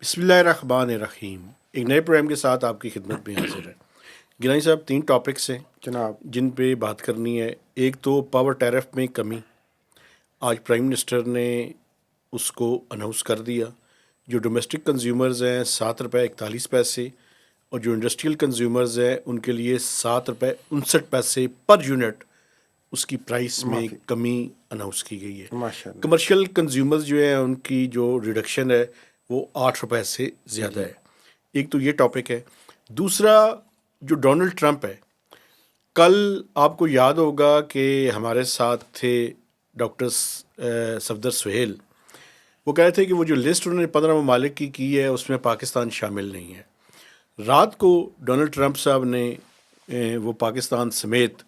بسم اللہ الرحمن الرحیم. ایک نئے پروگرام کے ساتھ آپ کی خدمت میں حاضر ہے. گیلانی صاحب 3 ٹاپکس ہیں جناب. جن پہ بات کرنی ہے. ایک تو پاور ٹیرف میں کمی. آج پرائم منسٹر نے اس کو اناؤنس کر دیا. جو ڈومیسٹک کنزیومرز ہیں 7 روپے 41 پیسے اور جو انڈسٹریل کنزیومرز ہیں ان کے لیے 7 روپے 59 پیسے پر یونٹ اس کی پرائس میں کمی اناؤنس کی گئی ہے. ماشاء اللہ. کمرشل کنزیومرز جو ہیں ان کی جو ریڈکشن ہے وہ 8 روپے سے زیادہ ہے. ایک تو یہ ٹاپک ہے. دوسرا جو ڈونلڈ ٹرمپ ہے، کل آپ کو یاد ہوگا کہ ہمارے ساتھ تھے ڈاکٹر صفدر سہیل. وہ کہہ رہے تھے کہ وہ جو لسٹ انہوں نے 15 ممالک کی ہے اس میں پاکستان شامل نہیں ہے. رات کو ڈونلڈ ٹرمپ صاحب نے وہ پاکستان سمیت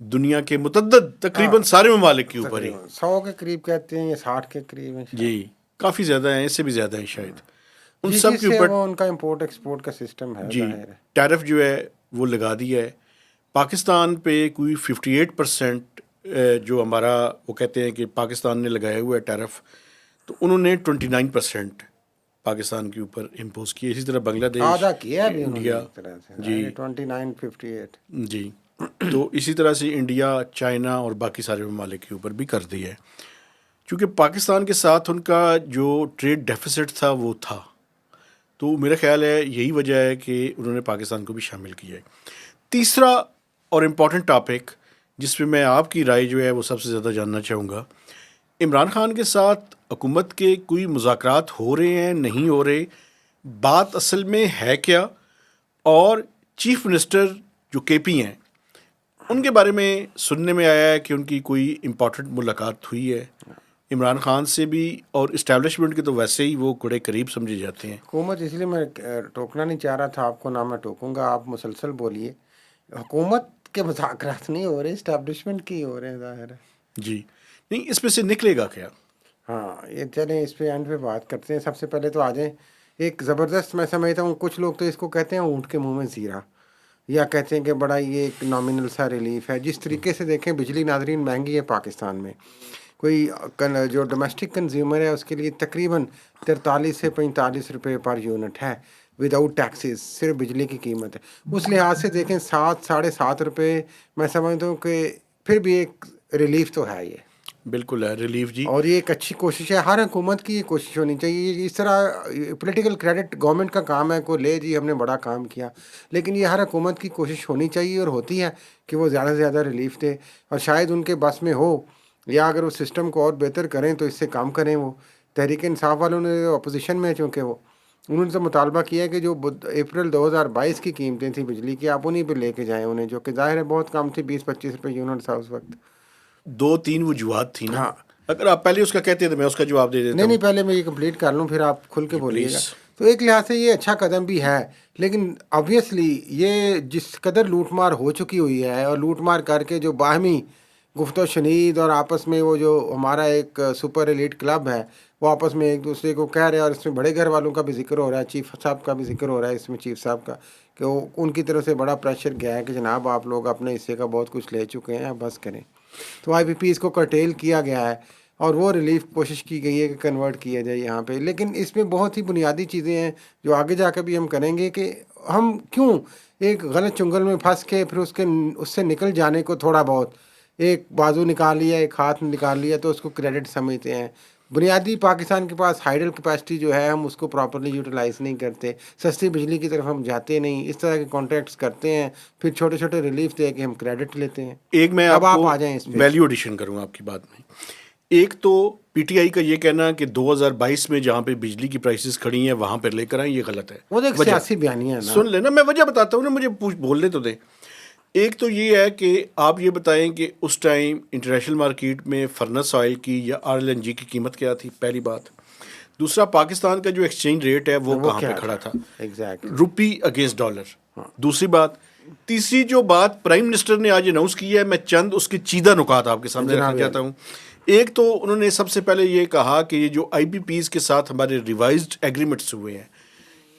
دنیا کے متعدد تقریباً سارے ممالک کے اوپر ہی 100 کے قریب کہتے ہیں یا 60 کے قریب ہیں. جی کافی زیادہ ہیں، اس سے بھی زیادہ ہیں شاید. ان جس سب کے اوپر وہ ان کا امپورٹ ایکسپورٹ کا سسٹم ہے. جی ظاہر ہے ٹیرف جو ہے وہ لگا دیا ہے. پاکستان پہ کوئی 58% جو ہمارا وہ کہتے ہیں کہ پاکستان نے لگایا ہوا ہے ٹیرف، تو انہوں نے 29% پاکستان کے اوپر امپوز کیا. اسی طرح بنگلہ دیش، آدھا کیا بھی انڈیا. ایک طرح سے. جی 2958. جی تو اسی طرح سے انڈیا، چائنا اور باقی سارے ممالک کے اوپر بھی کر دیا ہے. چونکہ پاکستان کے ساتھ ان کا جو ٹریڈ ڈیفیسٹ تھا وہ تھا، تو میرا خیال ہے یہی وجہ ہے کہ انہوں نے پاکستان کو بھی شامل کیا ہے. تیسرا اور امپورٹنٹ ٹاپک جس پہ میں آپ کی رائے جو ہے وہ سب سے زیادہ جاننا چاہوں گا، عمران خان کے ساتھ حکومت کے کوئی مذاکرات ہو رہے ہیں نہیں ہو رہے، بات اصل میں ہے کیا؟ اور چیف منسٹر جو کے پی ہیں ان کے بارے میں سننے میں آیا ہے کہ ان کی کوئی امپورٹنٹ ملاقات ہوئی ہے عمران خان سے بھی، اور اسٹیبلشمنٹ کے تو ویسے ہی وہ بڑے قریب سمجھے جاتے ہیں. حکومت، اس لیے میں ٹوکنا نہیں چاہ رہا تھا آپ کو، نہ میں ٹوکوں گا، آپ مسلسل بولیے. حکومت کے مذاکرات نہیں ہو رہے، اسٹیبلشمنٹ کی ہو رہے ہیں. ظاہر ہے. جی نہیں، اس میں سے نکلے گا کیا؟ ہاں یہ چلیں اس پہ اینڈ پہ بات کرتے ہیں. سب سے پہلے تو آ جائیں ایک زبردست، میں سمجھتا ہوں کچھ لوگ تو اس کو کہتے ہیں اونٹ کے منہ میں زیرہ، یا کہتے ہیں کہ بڑا یہ ایک نامنل سا ریلیف ہے. جس طریقے سے دیکھیں بجلی ناظرین مہنگی ہے پاکستان میں. کوئی جو ڈومیسٹک کنزیومر ہے اس کے لیے تقریباً 43 سے 45 روپے پر یونٹ ہے وداؤٹ ٹیکسیز، صرف بجلی کی قیمت ہے. اس لحاظ سے دیکھیں 7 ساڑھے 7 روپے میں سمجھتا ہوں کہ پھر بھی ایک ریلیف تو ہے. یہ بالکل ہے ریلیف جی. اور یہ ایک اچھی کوشش ہے، ہر حکومت کی یہ کوشش ہونی چاہیے. اس طرح پولیٹیکل کریڈٹ گورنمنٹ کا کام ہے، کو لے جی ہم نے بڑا کام کیا، لیکن یہ ہر حکومت کی کوشش ہونی چاہیے اور ہوتی ہے کہ وہ زیادہ سے زیادہ ریلیف دے. اور شاید ان کے بس میں ہو، یا اگر وہ سسٹم کو اور بہتر کریں تو اس سے کام کریں. وہ تحریک انصاف والوں نے اپوزیشن میں، چونکہ وہ انہوں نے تو مطالبہ کیا ہے کہ جو اپریل 2022 کی قیمتیں تھیں بجلی کی، آپ انہیں پہ لے کے جائیں انہیں، جو کہ ظاہر ہے بہت کم تھی، 20-25 روپے یونٹ تھا اس وقت. 2-3 وجوہات تھیں نا. ہاں اگر آپ پہلے اس کا کہتے ہیں تو میں اس کا جواب دے دیتا ہوں. نہیں پہلے میں یہ کمپلیٹ کر لوں پھر آپ کھل کے جی بولیے گا. پلیز. تو ایک لحاظ سے یہ اچھا قدم بھی ہے، لیکن آبویسلی یہ جس قدر لوٹ مار ہو چکی ہوئی ہے، اور لوٹ مار کر کے جو باہمی گفت و شنید اور آپس میں وہ جو ہمارا ایک سپر ایلیٹ کلب ہے وہ آپس میں ایک دوسرے کو کہہ رہے ہیں، اور اس میں بڑے گھر والوں کا بھی ذکر ہو رہا ہے، چیف صاحب کا بھی ذکر ہو رہا ہے اس میں، چیف صاحب کا، کہ وہ ان کی طرف سے بڑا پریشر گیا ہے کہ جناب آپ لوگ اپنے حصے کا بہت کچھ لے چکے ہیں، آپ بس کریں. تو آئی پی پی اس کو کرٹیل کیا گیا ہے اور وہ ریلیف کوشش کی گئی ہے کہ کنورٹ کیا جائے یہاں پہ. لیکن اس میں بہت ہی بنیادی چیزیں ہیں جو آگے جا کے بھی ہم کریں گے، کہ ہم کیوں ایک غلط چنگل میں پھنس کے پھر اس سے نکل جانے کو تھوڑا بہت ایک بازو نکال لیا، ایک ہاتھ نکال لیا تو اس کو کریڈٹ سمجھتے ہیں. بنیادی پاکستان کے پاس ہائیڈل کیپیسٹی جو ہے ہم اس کو پراپرلی یوٹیلائز نہیں کرتے، سستی بجلی کی طرف ہم جاتے نہیں، اس طرح کے کانٹریکٹس کرتے ہیں، پھر چھوٹے چھوٹے ریلیف دے کے ہم کریڈٹ لیتے ہیں. ایک میں اب آپ آپ کو آ جائیں اس پہ. ویلیو ایڈیشن کروں آپ کی بات میں. ایک تو پی ٹی آئی کا یہ کہنا کہ 2022 میں جہاں پہ بجلی کی پرائسز کھڑی ہیں وہاں پہ لے کر آئیں، یہ غلط ہے. وہ تو ایک وجہ سیاسی بیانیہ ہے نا. سن لینا، میں وجہ بتاتا ہوں نا، مجھے بولنے تو دیں. ایک تو یہ ہے کہ آپ یہ بتائیں کہ اس ٹائم انٹرنیشنل مارکیٹ میں فرنس آئل کی یا RLNG کی قیمت کیا تھی، پہلی بات. دوسرا، پاکستان کا جو ایکسچینج ریٹ ہے وہ کہاں پہ کھڑا تھا، ایگزیکٹلی. روپی اگینسٹ ڈالر. دوسری بات. تیسری جو بات پرائم منسٹر نے آج اناؤنس کی ہے، میں چند اس کے چیدہ نکات آپ کے سامنے رکھنا چاہتا ہوں. ایک تو انہوں نے سب سے پہلے یہ کہا کہ یہ جو آئی پی پیز کے ساتھ ہمارے ریوائزڈ ایگریمنٹس ہوئے ہیں،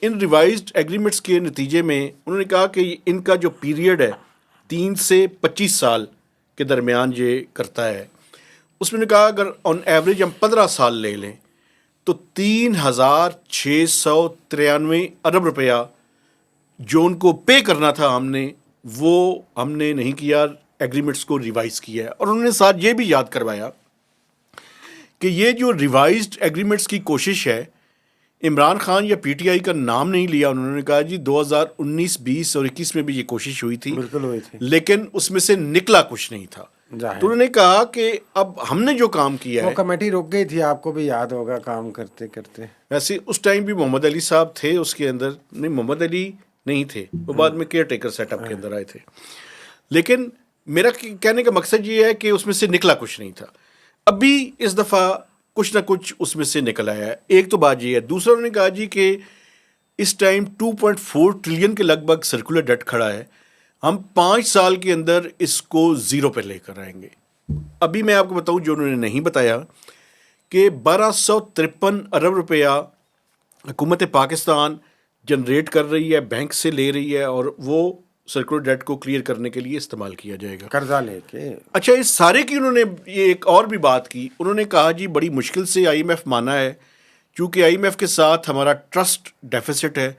ان ریوائزڈ ایگریمنٹس کے نتیجے میں انہوں نے کہا کہ ان کا جو پیریڈ ہے 3 سے 25 سال کے درمیان یہ کرتا ہے. اس میں نے کہا اگر آن ایوریج ہم 15 سال لے لیں تو 3,693 ارب روپیہ جو ان کو پے کرنا تھا وہ ہم نے نہیں کیا، ایگریمنٹس کو ریوائز کیا ہے. اور انہوں نے ساتھ یہ بھی یاد کروایا کہ یہ جو ریوائزڈ ایگریمنٹس کی کوشش ہے، عمران خان یا پی ٹی آئی کا نام نہیں لیا. انہوں نے کہا جی 2019، 20 اور 21 میں بھی یہ کوشش ہوئی تھی، بالکل ہوئی تھی، لیکن اس میں سے نکلا کچھ نہیں تھا. تو انہوں نے کہا کہ اب ہم نے جو کام کیا وہ ہے، کمیٹی رک گئی تھی، آپ کو بھی یاد ہوگا، کام کرتے کرتے. ویسے اس ٹائم بھی محمد علی صاحب تھے اس کے اندر، نہیں محمد علی نہیں تھے، وہ بعد میں کیئر ٹیکر سیٹ اپ کے اندر آئے تھے. لیکن میرا کہنے کا مقصد یہ ہے کہ اس میں سے نکلا کچھ نہیں تھا. ابھی اس دفعہ کچھ نہ کچھ اس میں سے نکل آیا ہے. ایک تو بات یہ ہے. دوسرا انہوں نے کہا جی کہ اس ٹائم 2.4 ٹریلین کے لگ بھگ سرکولر ڈیٹ کھڑا ہے، ہم 5 سال کے اندر اس کو زیرو پہ لے کر آئیں گے. ابھی میں آپ کو بتاؤں جو انہوں نے نہیں بتایا کہ 1253 ارب روپیہ حکومت پاکستان جنریٹ کر رہی ہے، بینک سے لے رہی ہے، اور وہ سرکولر ڈیٹ کو کلیئر کرنے کے لیے استعمال کیا جائے گا، قرضہ لے کے. اچھا اس سارے کی انہوں نے یہ ایک اور بھی بات کی. انہوں نے کہا جی بڑی مشکل سے آئی ایم ایف مانا ہے، چونکہ آئی ایم ایف کے ساتھ ہمارا ٹرسٹ ڈیفیسٹ ہے.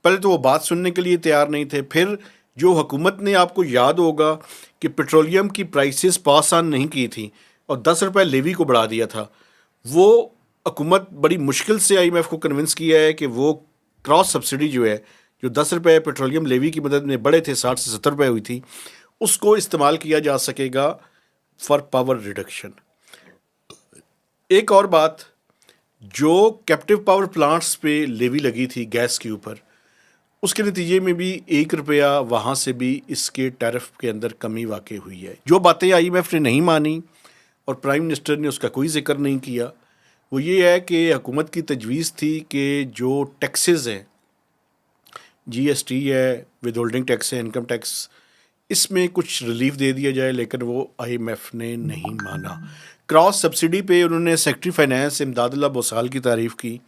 پہلے تو وہ بات سننے کے لیے تیار نہیں تھے. پھر جو حکومت نے، آپ کو یاد ہوگا کہ پیٹرولیم کی پرائسز پاس آن نہیں کی تھیں اور 10 روپے لیوی کو بڑھا دیا تھا، وہ حکومت بڑی مشکل سے آئی ایم ایف کو کنونس کیا ہے کہ وہ کراس سبسڈی جو ہے، جو 10 روپے پیٹرولیم لیوی کی مدد میں بڑھے تھے، 60 سے 70 روپے ہوئی تھی، اس کو استعمال کیا جا سکے گا فار پاور ریڈکشن. ایک اور بات، جو کیپٹیو پاور پلانٹس پہ لیوی لگی تھی گیس کے اوپر، اس کے نتیجے میں بھی 1 روپیہ وہاں سے بھی اس کے ٹیرف کے اندر کمی واقع ہوئی ہے. جو باتیں آئی ایم ایف نے نہیں مانی اور پرائم منسٹر نے اس کا کوئی ذکر نہیں کیا، وہ یہ ہے کہ حکومت کی تجویز تھی کہ جو ٹیکسز ہیں، جی ایس ٹی ہے، ود ہولڈنگ ٹیکس ہے، انکم ٹیکس، اس میں کچھ ریلیف دے دیا جائے، لیکن وہ آئی ایم ایف نے نہیں مانا. کراس سبسڈی پہ انہوں نے سیکٹری فائنانس امداد اللہ بوسال کی تعریف کی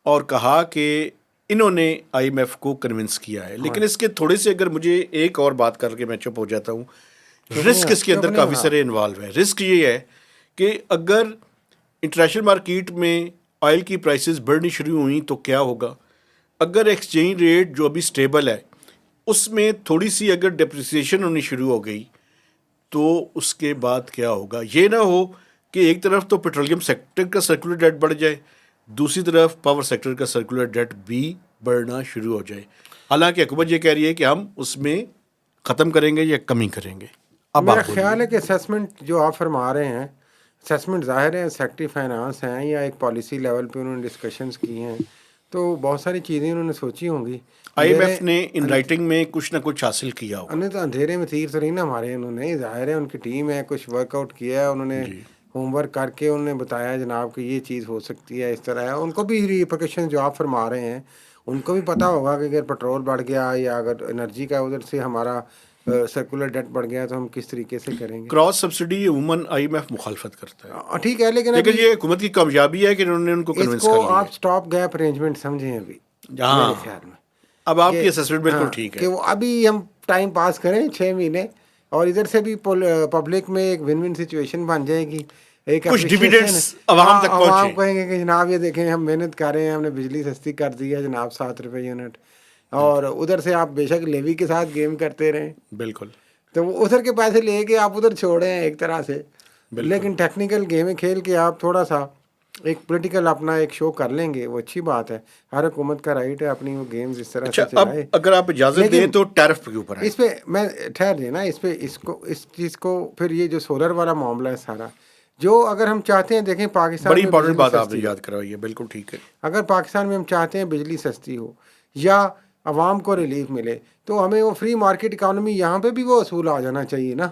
اور کہا کہ انہوں نے آئی ایم ایف کو کنونس کیا ہے. لیکن اس کے تھوڑے سے اگر مجھے ایک اور بات کر کے میں چپ ہو جاتا ہوں، رسک اس کے اندر کافی سارے انوالو ہے. رسک یہ ہے کہ اگر انٹرنیشنل مارکیٹ میں آئل کی پرائسز بڑھنی شروع ہوئیں تو کیا ہوگا؟ اگر ایکسچینج ریٹ جو ابھی سٹیبل ہے اس میں تھوڑی سی اگر ڈپریسیشن ہونی شروع ہو گئی تو اس کے بعد کیا ہوگا؟ یہ نہ ہو کہ ایک طرف تو پیٹرولیم سیکٹر کا سرکولر ڈیٹ بڑھ جائے، دوسری طرف پاور سیکٹر کا سرکولر ڈیٹ بھی بڑھنا شروع ہو جائے. حالانکہ حکومت یہ کہہ رہی ہے کہ ہم اس میں ختم کریں گے یا کمی کریں گے. اب میرا آپ بولیے. خیال ہے کہ اسیسمنٹ جو آپ فرما رہے ہیں، اسیسمنٹ ظاہر ہے سیکٹری فائنانس ہیں یا ایک پالیسی لیول پہ انہوں نے ڈسکشنز کی ہیں، تو بہت ساری چیزیں انہوں نے سوچی ہوں گی. آئی ایم ایف نے ان رائٹنگ میں کچھ نہ کچھ حاصل کیا ہوگا. انہیں تو اندھیرے میں تیر تو نہیں نا مارے انہوں نے، ظاہر ہے ان کی ٹیم ہے، کچھ ورک آؤٹ کیا ہے انہوں نے، ہوم ورک کر کے انہوں نے بتایا جناب کہ یہ چیز ہو سکتی ہے، اس طرح ہے. ان کو بھی ریپرکشن جو آپ فرما رہے ہیں ان کو بھی پتہ ہوگا کہ اگر پیٹرول بڑھ گیا یا اگر انرجی کا ادھر سے ہمارا سرکولر ڈیٹ بڑھ گیا تو ہم کس طریقے سے کریں گے. کراس سبسڈی عموماً آئی ایم ایف مخالفت کرتا ہے، ٹھیک ہے، لیکن لیکن یہ حکومت کی کامیابی ہے کہ انہوں نے ان کو اس کنونس کر کو لیا. آپ سٹاپ گیپ ارینجمنٹ سمجھیں ابھی ہاں، میرے خیال میں. اب آپ کی اسسمنٹ بالکل ہاں، ٹھیک ہے کہ وہ ابھی ہم ٹائم پاس کریں 6 مہینے، اور ادھر سے بھی پبلک میں ایک ون ون سچویشن بن جائے گی، ایک کچھ appreciation ڈیویڈنڈس ہے. عوام ہاں، تک عوام پہنچے. کہیں گے کہ جناب یہ دیکھیں ہم محنت کر رہے ہیں، ہم نے بجلی سستی کر دی ہے جناب 7 روپے یونٹ، اور ادھر سے آپ بے شک لیوی کے ساتھ گیم کرتے رہیں، بالکل تو وہ ادھر کے پیسے لے کے آپ ادھر چھوڑے ہیں ایک طرح سے. لیکن ٹیکنیکل گیمیں کھیل کے آپ تھوڑا سا ایک پولیٹیکل اپنا ایک شو کر لیں گے، وہ اچھی بات ہے. ہر حکومت کا رائٹ ہے اپنی وہ گیمز اس طرح اچھا. سے اب چلائے. اگر آپ اجازت دیں تو ٹیرف کے اوپر ہے. اس پہ میں ٹھہر دیں نا، اس پہ اس چیز کو پھر یہ جو سولر والا معاملہ ہے سارا، جو اگر ہم چاہتے ہیں، دیکھیں پاکستان بڑی میں امپورٹنٹ بجلی بات آپ نے سستی ہو، یاد کروائی ہے، بالکل ٹھیک ہے. اگر پاکستان میں ہم چاہتے ہیں بجلی سستی ہو یا عوام کو ریلیف ملے، تو ہمیں وہ فری مارکیٹ اکانومی یہاں پہ بھی وہ اصول آ جانا چاہیے نا،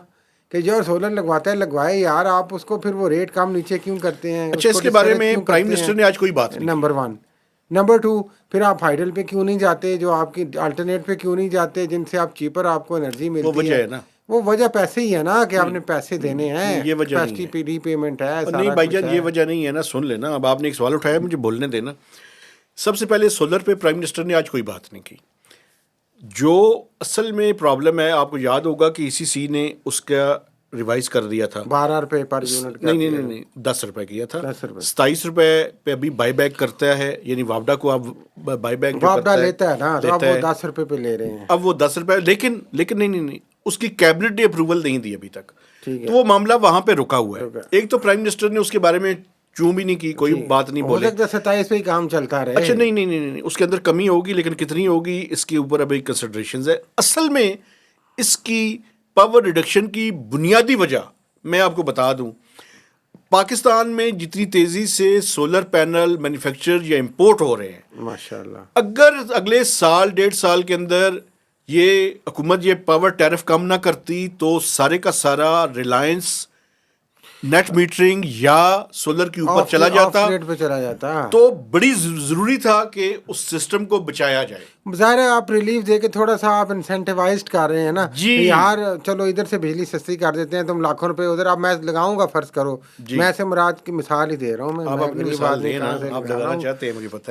کہ جو سولر لگواتا ہے لگوائے یار، آپ اس کو پھر وہ ریٹ کم نیچے کیوں کرتے ہیں؟ اچھا، اس کے بارے میں پرائم منسٹر نے آج کوئی بات نہیں نمبر 1. نمبر 2، پھر آپ ہائیڈل پہ کیوں نہیں جاتے؟ جو آپ کی الٹرنیٹ پہ کیوں نہیں جاتے جن سے آپ چیپر آپ کو انرجی وہ ملتی وجہ ہے نا. وہ وجہ پیسے ہی ہے نا، کہ آپ نے پیسے دینے ہیں، یہ وجہ نہیں کیپیسٹی ہے. پی ری پیمنٹ ہے، نہیں سارا بھائی کچھ جان، ہے. یہ وجہ نہیں ہے نا. سن لینا، اب آپ نے ایک سوال اٹھایا، مجھے بولنے دینا. سب سے پہلے سولر پہ پرائم منسٹر نے آج کوئی بات نہیں کی. جو اصل میں پرابلم ہے، آپ کو یاد ہوگا کہ ای سی سی نے اس کا ریوائز کر دیا تھا. 12 روپے پر یونٹ. نہیں 10 روپے کیا تھا. 10 روپے. 27 روپے پہ ابھی بائی بیک کرتا ہے, یعنی وابڈا کو اب بائی بیک وابڈا لیتا ہے نا, تو اب وہ 10 روپے پہ لے رہے ہیں. اب وہ 10 روپے, لیکن نہیں, اس کی کیبنٹ نے اپروول نہیں دی ابھی تک. ٹھیک تو وہ معاملہ وہاں پہ رکا ہوا ہے. ایک تو پرائم منسٹر نے اس کے بارے میں چوں بھی نہیں کی, کوئی بات نہیں بولے. 27 پہ ہی کام چلتا رہے. اچھا نہیں, اس کے اندر کمی ہوگی, لیکن کتنی ہوگی اس کے اوپر ابھی کنسیڈریشنز ہے. اصل میں اس کی پاور ریڈکشن کی بنیادی وجہ میں آپ کو بتا دوں, پاکستان میں جتنی تیزی سے سولر پینل مینوفیکچر یا امپورٹ ہو رہے ہیں, ماشاءاللہ, اگر اگلے سال 1.5 سال کے اندر یہ حکومت یہ پاور ٹیرف کم نہ کرتی تو سارے کا سارا ریلائنس نیٹ میٹرنگ یا سولر کے اوپر چلا جاتا, تو بڑی ضروری تھا کہ اس سسٹم کو بچایا جائے. ظاہر ہے آپ ریلیف دے کے تھوڑا سا آپ انسینٹیوائزڈ کر رہے ہیں نا, یار چلو ادھر سے بجلی سستی کر دیتے ہیں, تم لاکھوں روپے ادھر, اب میں لگاؤں گا, فرض کرو میں سے مراد کی مثال ہی دے رہا ہوں, میں غریب آدمی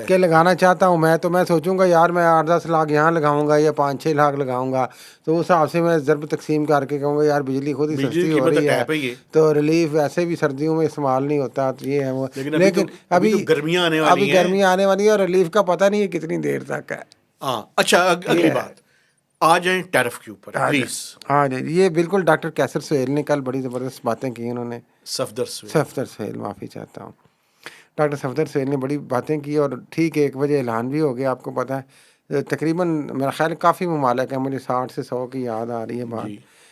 کہ لگانا چاہتا ہوں میں, تو میں سوچوں گا یار میں 8-10 لاکھ یہاں لگاؤں گا یا 5-6 لاکھ لگاؤں گا, تو اس حساب سے میں ضرب تقسیم کر کے کہوں گا یار بجلی خود ہی سستی ہو رہی ہے, تو ریلیف ویسے بھی سردیوں میں استعمال نہیں ہوتا, تو یہ ہے وہ. لیکن ابھی گرمیاں آنے والی ہے اور ریلیف کا پتہ نہیں ہے کتنی دیر تک ہے. اچھا اگلی بات آ جائیں ٹیرف کے اوپر پلیز. ہاں جی, یہ بالکل ڈاکٹر کیسر سہیل نے کل بڑی زبردست باتیں کی. انہوں نے صفدر سہیل, معافی چاہتا ہوں, ڈاکٹر صفدر سہیل نے بڑی باتیں کی, اور ٹھیک ہے 1 بجے اعلان بھی ہو گیا. آپ کو پتہ ہے تقریباً میرا خیال کافی ممالک ہے, مجھے 60 سے 100 کی یاد آ رہی ہے بات,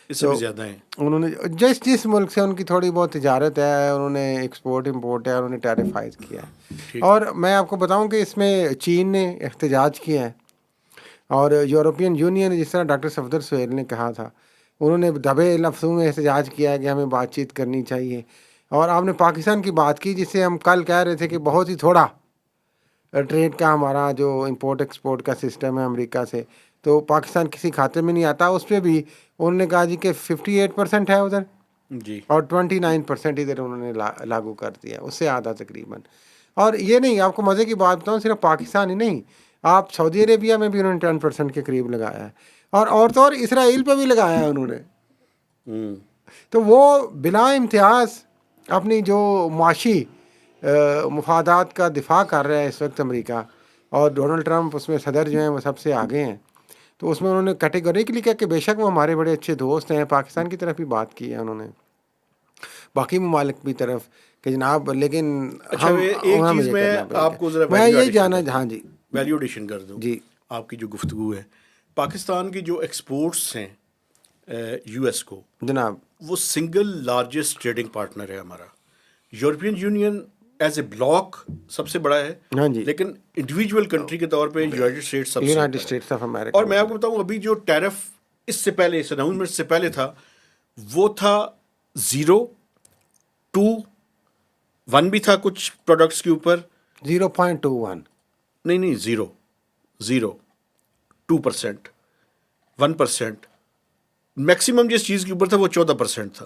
اس سے بھی زیادہ ہیں. انہوں نے جس ملک سے ان کی تھوڑی بہت تجارت ہے, انہوں نے ایکسپورٹ امپورٹ ہے, انہوں نے ٹیرفائز کیا ہے. اور میں آپ کو بتاؤں کہ اس میں چین نے احتجاج کیا ہے, اور یورپین یونین, جس طرح ڈاکٹر صفدر سہیل نے کہا تھا, انہوں نے دبے لفظوں میں احتجاج کیا ہے کہ ہمیں بات چیت کرنی چاہیے. اور آپ نے پاکستان کی بات کی, جس سے ہم کل کہہ رہے تھے کہ بہت ہی تھوڑا ٹریڈ کا ہمارا جو امپورٹ ایکسپورٹ کا سسٹم ہے امریکہ سے, تو پاکستان کسی کھاتے میں نہیں آتا. اس پہ بھی انہوں نے کہا جی کہ 58% ہے ادھر جی, اور 29% ادھر انہوں نے لاگو کر دیا, اس سے آدھا تقریباً. اور یہ نہیں, آپ کو مزے کی بات بتاؤں, صرف پاکستان ہی نہیں, آپ سعودی عربیہ میں بھی انہوں نے 10% کے قریب لگایا ہے, اور تو اور اسرائیل پہ بھی لگایا ہے انہوں نے. تو وہ بلا امتیاز اپنی جو معاشی مفادات کا دفاع کر رہا ہے اس وقت امریکہ, اور ڈونلڈ ٹرمپ اس میں صدر جو ہیں وہ سب سے آگے ہیں. تو اس میں انہوں نے کیٹیگوریکلی کہا کہ بے شک وہ ہمارے بڑے اچھے دوست ہیں, پاکستان کی طرف بھی بات کی ہے انہوں نے, باقی ممالک کی طرف کہ جناب, لیکن ایک چیز میں آپ کو ذرا میں یہ جانا, ہاں جی, ویلیو ایڈیشن کر دوں جی, آپ کی جو گفتگو ہے. پاکستان کی جو ایکسپورٹس ہیں یو ایس کو جناب, وہ سنگل لارجسٹ ٹریڈنگ پارٹنر ہے ہمارا. European Union as a bloc سب سے بڑا ہے, ہاں جی, لیکن انڈیویجول کنٹری کے طور پہ یونائٹڈ اسٹیٹس آف امریکہ. اور میں آپ کو بتاؤں ابھی جو ٹیرف اس سے پہلے, اس اناؤنسمنٹ سے پہلے تھا, وہ تھا 0, 2, 1 بھی تھا کچھ پروڈکٹس کے اوپر, 0.21 نہیں 0, 2%, 1%. میکسیمم جس چیز کے اوپر تھا وہ 14% تھا,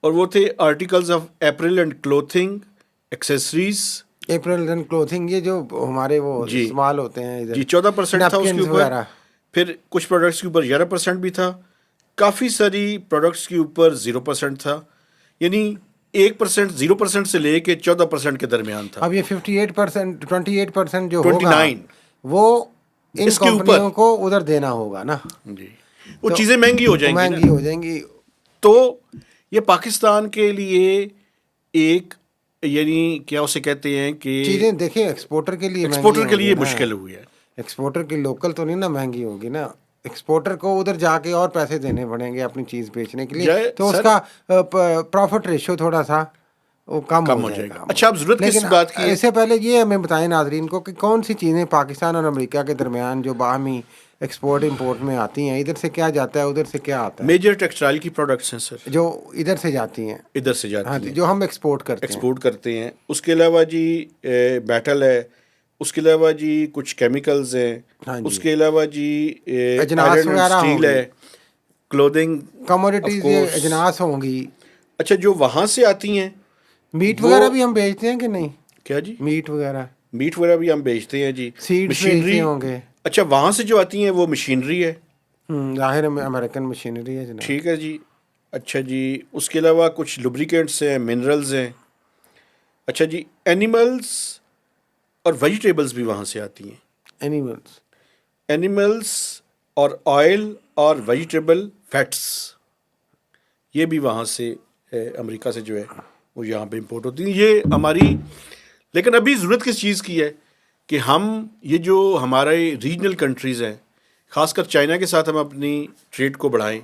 اور وہ تھے articles of April and clothing, accessories. April and clothing, یہ جو ہمارے وہ استعمال ہوتے ہیں ادھر, جی 14% تھا اس کے اوپر. پھر کچھ پروڈکٹس کے اوپر 11% بھی تھا, کافی ساری پروڈکٹس کے اوپر 0% تھا, یعنی 1% 0% سے لے کے 14% کے درمیان تھا. اب یہ 28% جو ہوگا وہ ان اس کے کمپنیوں کو ادھر دینا ہوگا نا, جی, وہ چیزیں مہنگی ہو جائیں گی. تو یہ پاکستان کے لیے ایک, یعنی کیا اسے کہتے ہیں کہ چیزیں دیکھیں ایکسپورٹر کے لیے مشکل ہوئی ہے. ایکسپورٹر کی لوکل تو نہیں نا مہنگی ہوگی نا, ایکسپورٹر کو ادھر جا کے اور پیسے دینے پڑیں گے اپنی چیز بیچنے کے لیے, تو اس کا پروفٹ ریشو تھوڑا سا وہ کم ہو جائے گا. اچھا, آپ ضرورت کس بات کی ہے, اس سے پہلے یہ ہمیں بتائیں ناظرین کو کہ کون سی چیزیں پاکستان اور امریکہ کے درمیان جو باہمی ایکسپورٹ امپورٹ میں آتی ہیں, ادھر سے کیا جاتا ہے ادھر سے کیا آتا ہے. میجر ٹیکسٹائل کی پروڈکٹس ہیں سر, جو ادھر سے جاتی ہیں, جو ہم ایکسپورٹ کرتے ہیں. اس کے علاوہ جی میٹل ہے, اس کے علاوہ جی کچھ کیمیکلز ہیں, اس کے علاوہ جی اجناس وغیرہ اسٹیل ہے, کلودنگ کموڈیٹیز, اجناس ہوں گی. اچھا, جو وہاں سے آتی ہیں, میٹ وغیرہ بھی ہم بیچتے ہیں کہ نہیں, کیا جی, میٹ وغیرہ بھی ہم بیچتے ہیں جی. مشینری ہوں گے. اچھا, وہاں سے جو آتی ہیں وہ مشینری ہے, ظاہر امریکن مشینری ہے جناب. ٹھیک ہے جی. اچھا جی، اس کے علاوہ کچھ لبریکینٹس ہیں، منرلز ہیں. اچھا جی، اینیملز اور ویجیٹیبلز بھی وہاں سے آتی ہیں. اینیملس. اینیملز اور آئل اور ویجیٹیبل فیٹس یہ بھی وہاں سے امریکہ سے جو ہے وہ یہاں پہ امپورٹ ہوتی ہیں. یہ ہماری، لیکن ابھی ضرورت کس چیز کی ہے کہ ہم یہ جو ہمارے ریجنل کنٹریز ہیں، خاص کر چائنا کے ساتھ ہم اپنی ٹریڈ کو بڑھائیں.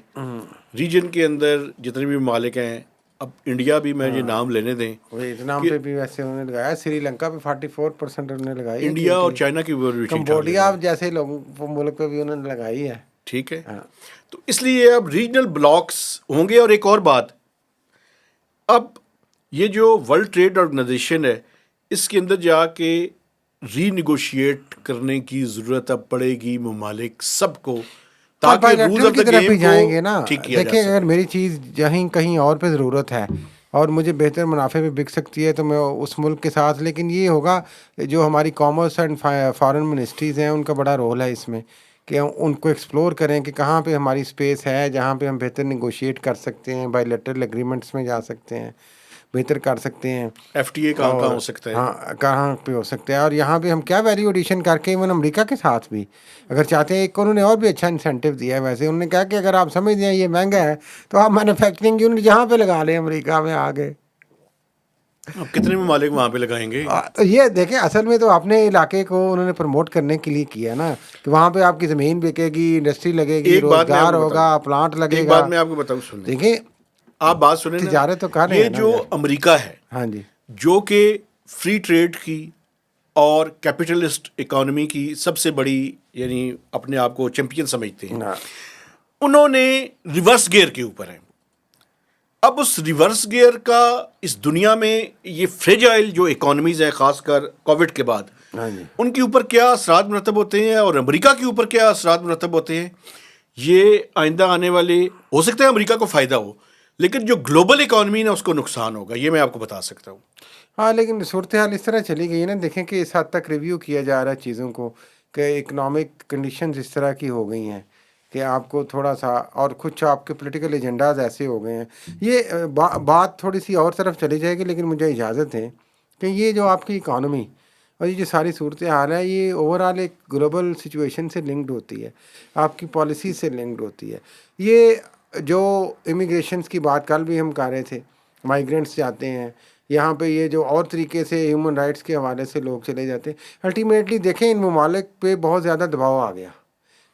ریجن کے اندر جتنے بھی ممالک ہیں، اب انڈیا بھی میں یہ نام لینے دیں، ویتنام پہ بھی ویسے انہوں نے لگایا، سری لنکا پہ 44% انہوں نے لگائی ہے. انڈیا اور چائنا کی کمبوڈیا جیسے لوگوں ملک پہ بھی انہوں نے لگائی ہے. ٹھیک ہے. تو اس لیے اب ریجنل بلاکس ہوں گے. اور ایک اور بات، اب یہ جو ورلڈ ٹریڈ آرگنائزیشن ہے، اس کے اندر جا کے ری نیگوشیٹ کرنے کی ضرورت اب پڑے گی ممالک سب کو، تاکہ رولز آف کی دا طرف بھی گیم جائیں گے نا. کو ٹھیک کیا جا دیکھیں سکے. اگر میری چیز کہیں اور پہ ضرورت ہے اور مجھے بہتر منافع پہ بک سکتی ہے تو میں اس ملک کے ساتھ، لیکن یہ ہوگا جو ہماری کامرس اینڈ فارن منسٹریز ہیں ان کا بڑا رول ہے اس میں کہ ہم ان کو ایکسپلور کریں کہ کہاں پہ ہماری اسپیس ہے جہاں پہ ہم بہتر نیگوشیٹ کر سکتے ہیں، بائی لیٹرل ایگریمنٹس میں جا سکتے ہیں، بہتر کر سکتے ہیں. ایف ٹی اے کہاں ہو سکتا ہے، ہاں کہاں پہ ہو سکتا ہے. اور یہاں پہ ہم کیا ویلیو ایڈیشن کر کے ایون امریکہ کے ساتھ بھی اگر چاہتے ہیں. ایک انہوں نے اور بھی اچھا انسینٹیو دیا ہے ویسے، انہوں نے کہا کہ اگر آپ سمجھ ہیں یہ مہنگا ہے تو آپ مینوفیکچرنگ یونٹ جہاں پہ لگا لیں امریکہ میں آگے. اب کتنے ممالک وہاں پہ لگائیں گے؟ یہ دیکھیں اصل میں تو اپنے علاقے کو انہوں نے پروموٹ کرنے کے لیے کیا نا کہ وہاں پہ آپ کی زمین بکے گی، انڈسٹری لگے گی، ایک بات میں آپ روزگار کو ہوگا، بتاؤں، پلانٹ لگے ایک گا. بات میں آپ کو بتاؤں، سنیں، دیکھیں آپ بات سنیں نا، تجارت تو کر رہے یہ ہیں نا جو یار. امریکہ ہے ہاں جی، جو کہ فری ٹریڈ کی اور کیپٹلسٹ اکانومی کی سب سے بڑی، یعنی اپنے آپ کو چیمپئن سمجھتے ہیں، انہوں نے ریورس گیئر کے اوپر ہیں. اب اس ریورس گیئر کا اس دنیا میں یہ فریجائل جو اکانومیز ہیں، خاص کر کووڈ کے بعد، ہاں جی، ان کے اوپر کیا اثرات مرتب ہوتے ہیں اور امریکہ کے اوپر کیا اثرات مرتب ہوتے ہیں، یہ آئندہ آنے والے، ہو سکتا ہے امریکہ کو فائدہ ہو لیکن جو گلوبل اکانومی ہے اس کو نقصان ہوگا، یہ میں آپ کو بتا سکتا ہوں. ہاں لیکن صورتحال اس طرح چلی گئی ہے نا. دیکھیں کہ اس حد تک ریویو کیا جا رہا ہے چیزوں کو کہ اکنامک کنڈیشنز اس طرح کی ہو گئی ہیں کہ آپ کو تھوڑا سا، اور کچھ آپ کے پولیٹیکل ایجنڈاز ایسے ہو گئے ہیں. یہ بات تھوڑی سی اور طرف چلی جائے گی لیکن مجھے اجازت ہے کہ یہ جو آپ کی اکانومی اور یہ جو ساری صورتحال ہے یہ اوور آل ایک گلوبل سچویشن سے لنکڈ ہوتی ہے، آپ کی پالیسیز سے لنکڈ ہوتی ہے. یہ جو امیگریشنز کی بات کل بھی ہم کر رہے تھے، مائیگرینٹس جاتے ہیں یہاں پہ، یہ جو اور طریقے سے ہیومن رائٹس کے حوالے سے لوگ چلے جاتے ہیں، الٹیمیٹلی دیکھیں ان ممالک پہ بہت زیادہ دباؤ آ گیا،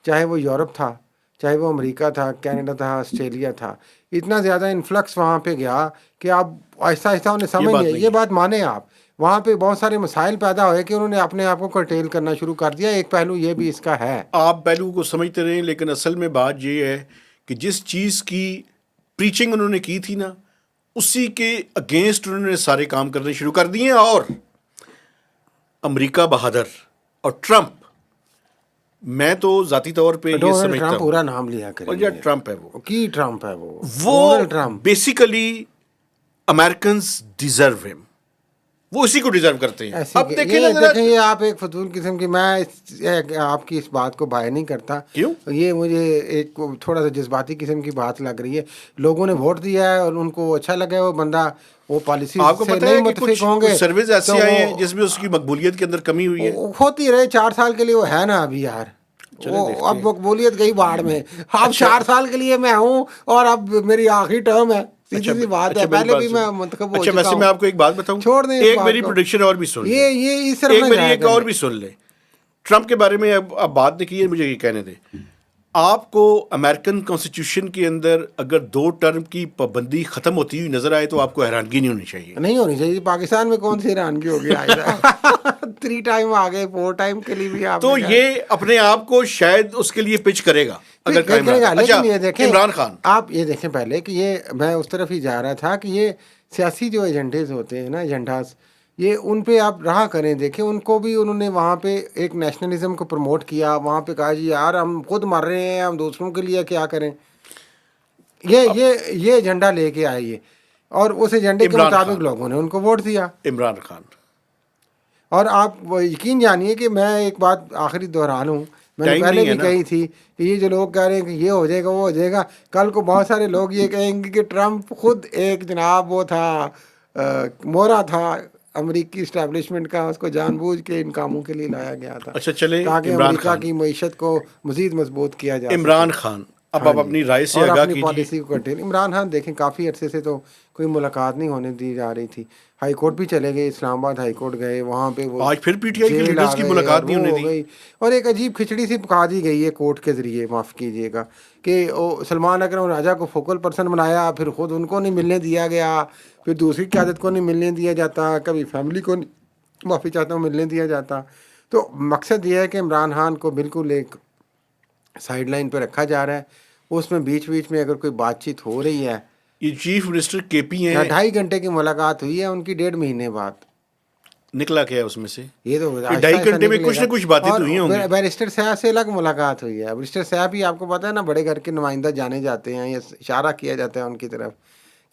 چاہے وہ یورپ تھا، چاہے وہ امریکہ تھا، کینیڈا تھا، آسٹریلیا تھا. اتنا زیادہ انفلکس وہاں پہ گیا کہ آپ آہستہ آہستہ انہیں سمجھ لیں. یہ بات مانیں آپ، وہاں پہ بہت سارے مسائل پیدا ہوئے کہ انہوں نے اپنے آپ کو کرٹیل کرنا شروع کر دیا. ایک پہلو یہ بھی اس کا ہے. آپ پہلو کو سمجھتے رہیں لیکن اصل میں بات یہ ہے کہ جس چیز کی پریچنگ انہوں نے کی تھی نا، اسی کے اگینسٹ انہوں نے سارے کام کرنے شروع کر دیے. اور امریکہ بہادر اور ٹرمپ، میں تو ذاتی طور پہ یہ ڈونلڈ سمجھتا ٹرمپ ہوں، پورا نام لیا اور کریں یہ ٹرمپ ہے، کی ٹرمپ ہے وہ وہ Donald Trump. Basically Americans deserve ہم، وہ اسی کو ڈیزرو کرتے ہیں. ایسی اب دیکھیں نا یہ ذرا، دیکھیں یہ آپ ایک فضول قسم کی، میں آپ کی اس بات کو بائے نہیں کرتا. کیوں؟ یہ مجھے ایک تھوڑا سا جذباتی قسم کی بات لگ رہی ہے. لوگوں نے ووٹ دیا ہے اور ان کو اچھا لگا ہے وہ بندہ، وہ پالیسی آپ کو سے پتہ نہیں ہے کہ متفق کچھ ہوں گے سرویز تو ایسے آئے ہیں جس میں اس کی مقبولیت کے اندر کمی ہوئی ہے. ہوتی رہے 4 سال کے لیے، وہ ہے نا ابھی یار، وہ اب مقبولیت گئی باڑ میں. اب 4 سال کے لیے میں ہوں اور اب میری آخری ٹرم ہے، سیدھی سی بات ہے. پہلے بھی میں منتخب ہو چکا ویسے ہوں. میں آپ کو ایک بات بتاؤں، چھوڑ دیں اس ایک بات میری کو. پروڈکشن اور بھی سن لیں، یہ اس طرف ایک نہ میری جایا ایک اور کریں. بھی سن لیں. ٹرمپ کے بارے میں اب بات نہیں کی ہے، مجھے یہ کہنے دیں. آپ کو امریکن کانسٹیٹیوشن کے اندر اگر 2 ٹرم کی پابندی ختم ہوتی ہوئی نظر آئے تو آپ کو حیرانگی نہیں ہونی چاہیے. نہیں ہونی چاہیے. پاکستان میں کون سی حیرانگی ہوگی آج 3 ٹائم آ گئے، 4 ٹائم کے لیے بھی آپ تو یہ اپنے آپ کو شاید اس کے لیے پچ کرے گا اگر قائم کرے گا. رہا. اچھا، لیکن یہ دیکھیں عمران خان، آپ یہ دیکھیں پہلے کہ یہ میں اس طرف ہی جا رہا تھا کہ یہ سیاسی جو ایجنڈیز ہوتے ہیں نا، ایجنڈاز، یہ ان پہ آپ رہا کریں. دیکھیں ان کو بھی انہوں نے وہاں پہ ایک نیشنلزم کو پروموٹ کیا، وہاں پہ کہا جی یار ہم خود مر رہے ہیں، ہم دوسروں کے لیے کیا کریں. یہ ایجنڈا لے کے آئے یہ، اور اس ایجنڈے کے مطابق لوگوں نے ان کو ووٹ دیا. عمران خان. اور آپ یقین جانیے کہ میں ایک بات آخری دہرا لوں میں نے ٹائم پہلے نہیں ہے بھی نا۔ کہی تھی کہ یہ جو لوگ کہہ رہے ہیں کہ یہ ہو جائے گا وہ ہو جائے گا، کل کو بہت سارے لوگ یہ کہیں گے کہ ٹرمپ خود ایک جناب وہ تھا، مورا تھا امریکی اسٹیبلشمنٹ کا، اس کو جان بوجھ کے ان کاموں کے لیے لایا گیا تھا اچھا چلیں، تاکہ عمران امریکہ خان، کی معیشت کو مزید مضبوط کیا جا سکے۔ عمران خان اب ہاں آپ جی، اپنی رائے سے اور آگاہ اپنی کیجیے۔ پالیسی کو کنٹینیو۔ عمران خان دیکھیں کافی عرصے سے تو کوئی ملاقات نہیں ہونے دی جا رہی تھی، ہائی کورٹ بھی چلے گئے، اسلام آباد ہائی کورٹ گئے، وہاں پہ وہ آج پھر پی ٹی آئی کے جیل آ لیڈرز کی گئے اور ملاقات نہیں وہ ہونے ہو دی۔ گئی، اور ایک عجیب کھچڑی سی پکا دی گئی ہے کورٹ کے ذریعے، معاف کیجیے گا، کہ سلمان اکرم راجہ کو فوکل پرسن بنایا، پھر خود ان کو نہیں ملنے دیا گیا، پھر دوسری قیادت کو نہیں ملنے دیا جاتا، کبھی فیملی کو معافی چاہتا ہوں ملنے دیا جاتا۔ تو مقصد یہ ہے کہ عمران خان کو بالکل ایک سائیڈ لائن پہ رکھا جا رہا ہے، اس میں بیچ بیچ میں اگر کوئی بات چیت ہو رہی ہے، یہ چیف منسٹر کے پی ہیں، 2.5 گھنٹے کی ملاقات ہوئی ہے ان کی 1.5 مہینے بعد، نکلا کیا ہے اس میں سے؟ یہ تو یہ آہستہ 2.5 گھنٹے میں نکلے کچھ گا۔ نہ کچھ باتیں اور تو ہوئی ہوں گی۔ بیرسٹر صاحب سے الگ ملاقات ہوئی ہے، بیرسٹر صاحب ہی آپ کو پتہ ہے نا بڑے گھر کے نمائندہ جانے جاتے ہیں، یا اشارہ کیا جاتا ہے ان کی طرف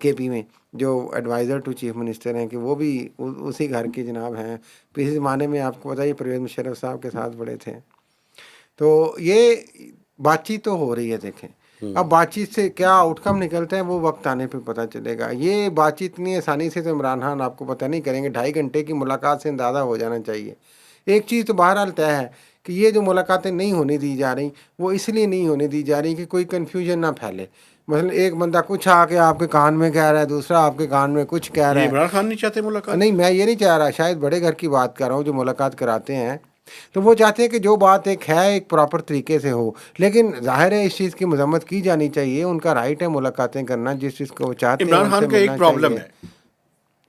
کے پی میں، جو ایڈوائزر ٹو چیف منسٹر ہیں، کہ وہ بھی اسی گھر کے جناب ہیں، پچھلے زمانے میں آپ کو پتہ ہے یہ پرویز مشرف صاحب کے ساتھ بڑے تھے۔ تو یہ بات چیت تو ہو رہی ہے، دیکھیں اب بات چیت سے کیا آؤٹ کم نکلتا ہے وہ وقت آنے پہ پتہ چلے گا۔ یہ بات چیت اتنی آسانی سے تو عمران خان آپ کو پتہ نہیں کریں گے، 2.5 گھنٹے کی ملاقات سے اندازہ ہو جانا چاہیے۔ ایک چیز تو بہرحال طے ہے کہ یہ جو ملاقاتیں نہیں ہونے دی جا رہی وہ اس لیے نہیں ہونے دی جا رہی کہ کوئی کنفیوژن نہ پھیلے، مثلا ایک بندہ کچھ آ کے آپ کے کان میں کہہ رہا ہے، دوسرا آپ کے کان میں کچھ کہہ رہا یہ ہے۔ عمران خان نہیں چاہتے ملاقات؟ نہیں، میں یہ نہیں چاہ رہا، شاید بڑے گھر کی بات کر رہا ہوں جو ملاقات کراتے ہیں، تو وہ چاہتے ہیں کہ جو بات ایک ہے ایک پراپر طریقے سے ہو، لیکن ظاہر ہے اس چیز کی مذمت کی جانی چاہیے، ان کا رائٹ ہے ملاقاتیں کرنا، جس چیز کو وہ چاہتے ہیں عمران ان سے خان کا ایک ملنا پرابلم چاہیے۔ ہے،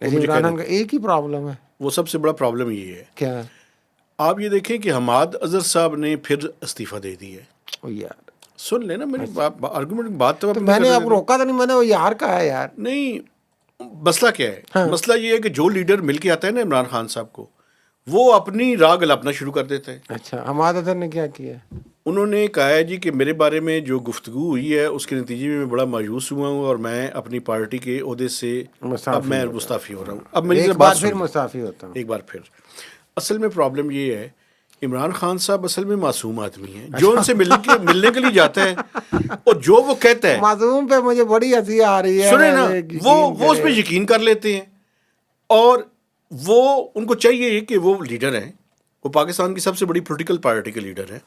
وہ لیکن مجھے کہہ عمران رہے خان کا تھے، ایک ہی پرابلم ہے، وہ سب سے بڑا پرابلم یہ ہے۔ کیا ہے؟ آپ یہ دیکھیں کہ حماد اظہر صاحب نے پھر استعفیٰ دے دی ہے۔ او یار، سن لینا میری اچھا، آرگومنٹ، بات تو تو اپنی میں کر نے آپ رہے کو تھے۔ روکا تھا نہیں، میں نے وہ یار کہا ہے یار۔ نہیں، مسئلہ کیا ہے؟ ہاں، مسئلہ یہ ہے کہ جو لیڈر مل کے آتا ہے نا عمران خان صاحب کو، وہ اپنی راہ گلاپنا شروع کر دیتا ہے۔ اچھا، حماد اظہر نے کیا کیا؟ انہوں نے کہا ہے جی کہ میرے بارے میں جو گفتگو ہوئی ہے اس کے نتیجے میں بڑا مایوس ہوا ہوں، اور میں اپنی پارٹی کے عہدے سے اب مستعفی میں ہو رہا مستعفی ہو رہا ہوں۔ اب ہوں، میری ذرا ایک بات بار پھر سن لیں، مستعفی ہوتا ہوں۔ ایک بار پھر۔ اصل میں پرابلم یہ ہے، عمران خان صاحب اصل میں معصوم آدمی ہیں، جو ان سے ملنے کے لیے جاتا ہے اور جو وہ کہتا ہے، معصوم پہ مجھے بڑی ہنسی آ رہی ہے، سنیں نا، وہ اس پہ کرے۔ یقین کر لیتے ہیں، اور وہ ان کو چاہیے کہ وہ لیڈر ہیں، وہ پاکستان کی سب سے بڑی پولیٹیکل پارٹی کے لیڈر ہیں،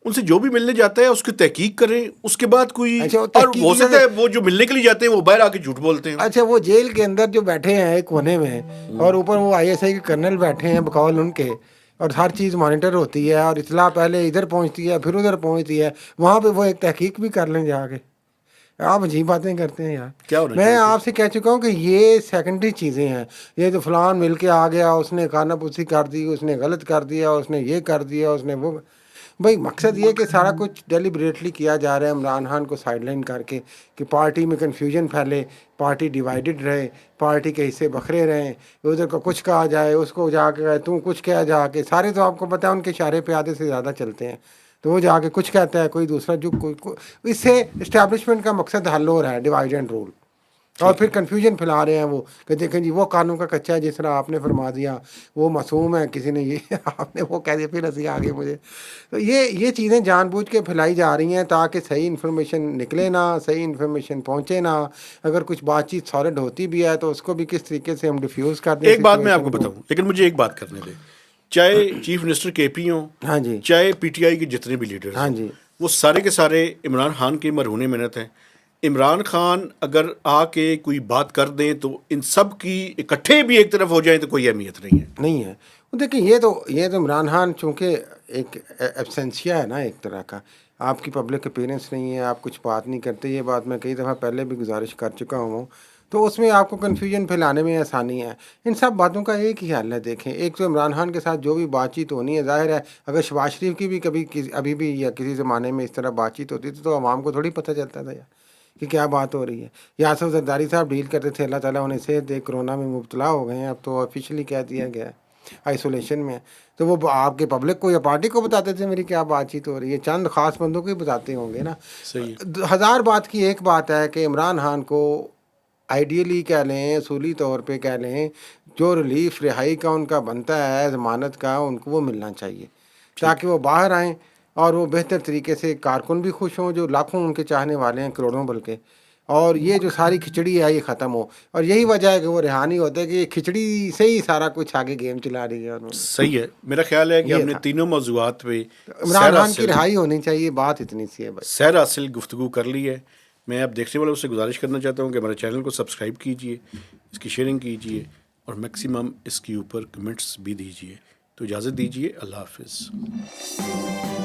ان سے جو بھی ملنے جاتا ہے اس کی تحقیق کریں، اس کے بعد کوئی، اچھا، وہ اور تحقیق ہو کی سکتا وجہ ہے وہ جو ملنے کے لیے جاتے ہیں وہ باہر آ کے جھوٹ بولتے ہیں۔ اچھا، وہ جیل کے اندر جو بیٹھے ہیں ایک کونے میں، اور اوپر وہ آئی ایس آئی کے کرنل بیٹھے ہیں بقول ان کے، اور ہر چیز مانیٹر ہوتی ہے، اور اطلاع پہلے ادھر پہنچتی ہے پھر ادھر پہنچتی ہے، وہاں پہ وہ ایک تحقیق بھی کر لیں جا کے۔ آپ عجیب باتیں کرتے ہیں یار۔ کیا ہونا میں چاہیے آپ سے کہہ چکا ہوں کہ یہ سیکنڈری چیزیں ہیں، یہ تو فلان مل کے آ گیا، اس نے کانا پوسی کر دی، اس نے غلط کر دیا، اس نے یہ کر دیا، اس نے وہ، بھائی مقصد یہ کہ سارا کچھ ڈیلیبریٹلی کیا جا رہا ہے عمران خان کو سائڈ لائن کر کے، کہ پارٹی میں کنفیوژن پھیلے، پارٹی ڈیوائیڈڈ رہے، پارٹی کے حصے بکھرے رہیں، ادھر کو کچھ کہا جائے، اس کو جا کے تو کچھ کہا جا کے، سارے تو آپ کو پتہ ہے ان کے اشارے پہ آدھے سے زیادہ چلتے ہیں، تو وہ جا کے کچھ کہتا ہے، کوئی دوسرا جو اس سے اسٹیبلشمنٹ کا مقصد حل ہو رہا ہے، ڈیوائڈ اینڈ رول، اور پھر کنفیوژن پھیلا رہے ہیں وہ، کہ دیکھیں جی وہ قانون کا کچا ہے، جس طرح آپ نے فرما دیا، وہ معصوم ہے، کسی نے یہ آپ نے وہ کہہ دیا، پھر ہنسی آ گئی مجھے۔ تو یہ چیزیں جان بوجھ کے پھیلائی جا رہی ہیں تاکہ صحیح انفارمیشن نکلے نہ، صحیح انفارمیشن پہنچے نہ، اگر کچھ بات چیت سالڈ ہوتی بھی ہے تو اس کو بھی کس طریقے سے ہم ڈیفیوز کر دیں ایک بات میں آپ کو سچویشن کو۔ بتاؤں، لیکن مجھے ایک بات کرنے دیں، چاہے چیف منسٹر کے پی ہوں، ہاں جی، چاہے پی ٹی آئی کے جتنے بھی لیڈرز ہاں ہوں، جی، وہ سارے کے سارے عمران خان کے مرہون محنت ہیں۔ عمران خان اگر آ کے کوئی بات کر دیں تو ان سب کی اکٹھے بھی ایک طرف ہو جائیں تو کوئی اہمیت نہیں ہے۔ نہیں ہے۔ دیکھیں یہ تو عمران خان چونکہ ایک ایبسنسیا ہے نا ایک طرح کا، آپ کی پبلک اپیرنس نہیں ہے، آپ کچھ بات نہیں کرتے، یہ بات میں کئی دفعہ پہلے بھی گزارش کر چکا ہوں، تو اس میں آپ کو کنفیوژن پھیلانے میں آسانی ہے۔ ان سب باتوں کا ایک ہی حل ہے، دیکھیں ایک تو عمران خان کے ساتھ جو بھی بات چیت ہونی ہے، ظاہر ہے اگر شہباز شریف کی بھی کبھی ابھی بھی یا کسی زمانے میں اس طرح بات چیت ہوتی تھی تو عوام کو تھوڑی پتہ چلتا تھا یار کہ کیا بات ہو رہی ہے۔ یاسر زرداری صاحب ڈیل کرتے تھے، اللہ تعالیٰ انہیں صحت دے، کرونا میں مبتلا ہو گئے ہیں، اب تو آفیشلی کہہ دیا گیا ہے آئسولیشن میں، تو وہ آپ کے پبلک کو یا پارٹی کو بتاتے تھے میری کیا بات چیت ہو رہی ہے، چند خاص بندوں کو ہی بتاتے ہوں گے نا۔ صحیح ہے۔ ہزار بات کی ایک بات ہے کہ عمران خان کو آئیڈیلی کہہ لیں، اصولی طور پہ کہہ لیں، جو ریلیف رہائی کا ان کا بنتا ہے ضمانت کا، ان کو وہ ملنا چاہیے تاکہ وہ باہر آئیں، اور وہ بہتر طریقے سے کارکن بھی خوش ہوں جو لاکھوں ان کے چاہنے والے ہیں، کروڑوں بلکہ، اور یہ جو ساری کھچڑی ہے یہ ختم ہو. اور یہی وجہ ہے کہ وہ ریحانی ہوتا ہے کہ یہ کھچڑی سے ہی سارا کچھ آگے گیم چلا رہی ہے انہوں نے. صحیح ہے. میرا خیال ہے کہ ہم یہ نے تھا تینوں موضوعات پہ عمران سیر خان کی حاصل رہائی ہونی چاہیے، بات اتنی سی ہے بس. سیر حاصل گفتگو کر لی ہے. میں اب دیکھنے والوں سے گزارش کرنا چاہتا ہوں کہ ہمارے چینل کو سبسکرائب کیجئے، اس کی شیئرنگ کیجئے اور میکسیمم اس کے اوپر کمنٹس بھی دیجئے. تو اجازت دیجئے. اللہ حافظ.